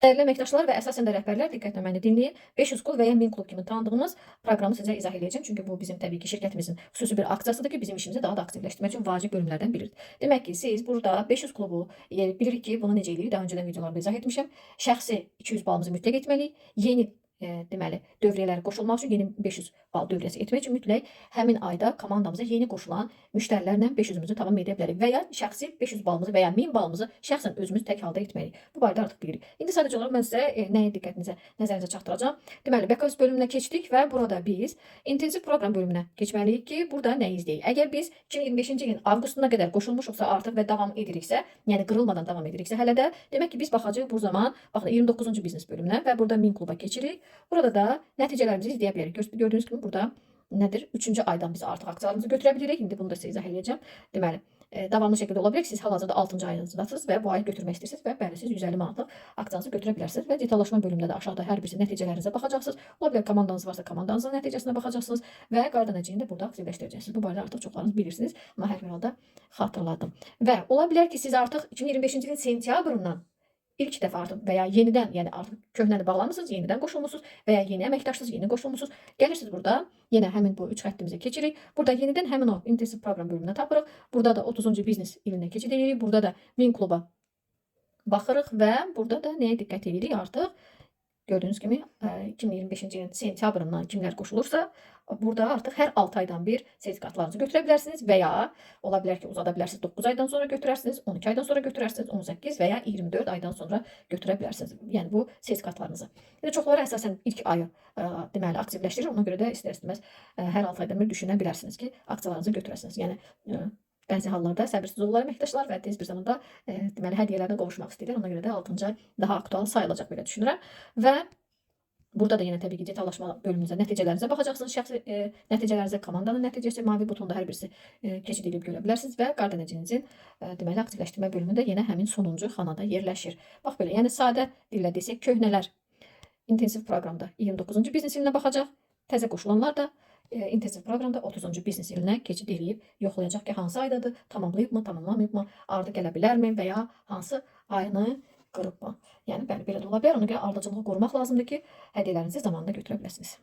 Dəyərli əməkdaşlar və əsasən də rəhbərlər, diqqətlə məni dinləyin. 500 klub və ya 1000 klub kimi tanıdığımız proqramı sizə izah edəcəm. Çünki bu bizim təbii ki, şirkətimizin xüsusi bir aksiyasıdır ki, bizim işimizi daha da aktivləşdirmək üçün vacib bölümlərdən biridir. Demək ki, siz burada 500 klubu bilirik ki, bunu necə edirik? Daha öncədən videolarda izah etmişəm. Şəxsi 200 balımızı mütləq etməliyik. Yeni deməli, dövriyyələrə qoşulmaq üçün yeni 500 bal dövriyyəsi etmək üçün mütləq həmin ayda komandamıza yeni qoşulan müştərilərlə 500-ümüzü tamam edə bilərik və ya şəxsi 500 balımızı və ya 1000 balımızı şəxsən özümüz tək halda etməliyik. Bu barədə artıq bilirik. İndi sadəcə olaraq mən sizə nəyə diqqətinizə, nəzərinizə çatdıracağam. Deməli, back-office bölümünə keçdik və burada biz intensiv proqram bölümünə keçməliyik ki, burada nə izləyək? Əgər biz 2025-ci ilin avqustuna qədər qoşulmuşuqsa artıq və davam ediriksə, yəni qırılmadan davam ediriksə hələ də, demək ki, biz baxacağıq bu zaman, baxın 29-cu biznes bölümünə və burada 1000 kluba keçirik. Burada da nəticələrimizi izləyə bilərik. Gördüyünüz kimi burada nədir? 3-cü aydan biz artıq aksiyalarımızı götürə bilirik. İndi bunu da sizə izah edəcəm. Deməli, davamlı şəkildə ola bilər ki, siz hal-hazırda 6-cı ayınızdasınız və bu ay götürmək istəyirsiniz və bəli, siz 150 manatlıq aksiyanızı götürə bilərsiniz və detallaşma bölümündə də aşağıda hər birisi nəticələrinizə baxacaqsınız. Ola bilər komandanız varsa komandanızın nəticəsinə baxacaqsınız və qayda nəticəni də burada aktivləşdirəcəksiniz. Bu barədə artıq çoxlarınız bilirsiniz, amma hər bir halda xatırladım. Və ola bilər ki, siz artıq 2025-ci ilin sentyabrından İlk dəfə artıq və ya yenidən, yəni artıq köhnəni bağlamısınız, yenidən qoşulmusunuz və ya yeni əməkdaşsınız, yeni qoşulmusunuz. Gəlirsiniz burada, yenə həmin bu 3 xəttimizə keçirik. Burada yenidən həmin o intensiv proqram bölümünə tapırıq. Burada da 30-cu biznes ilinə keçid edirik. Burada da 1000 kluba baxırıq və burada da nəyə diqqət edirik artıq? Gördüyünüz kimi 2025-ci ilin sentyabrından kimlər qoşulursa, burada artıq hər 6 aydan bir sertifikatlarınızı götürə bilərsiniz və ya ola bilər ki, uzada bilərsiniz, 9 aydan sonra götürərsiniz, 12 aydan sonra götürərsiniz, 18 və ya 24 aydan sonra götürə bilərsiniz. Yəni bu sertifikatlarınızı. Yəni çoxları əsasən ilk ayı deməli aktivləşdirir. Ona görə də istər-istəməz hər 6 aydan bir düşünə bilərsiniz ki, aksiyalarınızı götürəsiniz. Yəni bəzi hallarda səbirsiz olurlar əməkdaşlar və tez bir zamanda deməli hədiyyələrə qovuşmaq istəyirlər. Ona görə də 6-cı ay daha aktual sayılacaq belə düşünürəm. Və burada da yenə təbii ki, detallaşma bölümünüzə nəticələrinizə baxacaqsınız. Şəxsi nəticələrinizə komandanın nəticəsi mavi butonda hər birisi keçid edib görə bilərsiniz və qarda nəticənizin deməli aktivləşdirmə bölümü də yenə həmin sonuncu xanada yerləşir. Bax belə, yəni sadə dillə desək, köhnələr intensiv proqramda 29-cu biznes ilinə baxacaq. Təzə qoşulanlar da intensiv proqramda 30-cu biznes ilinə keçid edib yoxlayacaq ki, hansı aydadır, tamamlayıbmı, tamamlamayıbmı, ardı gələ bilərmi və ya hansı ayını qırıbmı. Yəni bəli, belə də ola bilər. Ona görə ardıcılığı qorumaq lazımdır ki, hədiyyələrinizi zamanında götürə biləsiniz.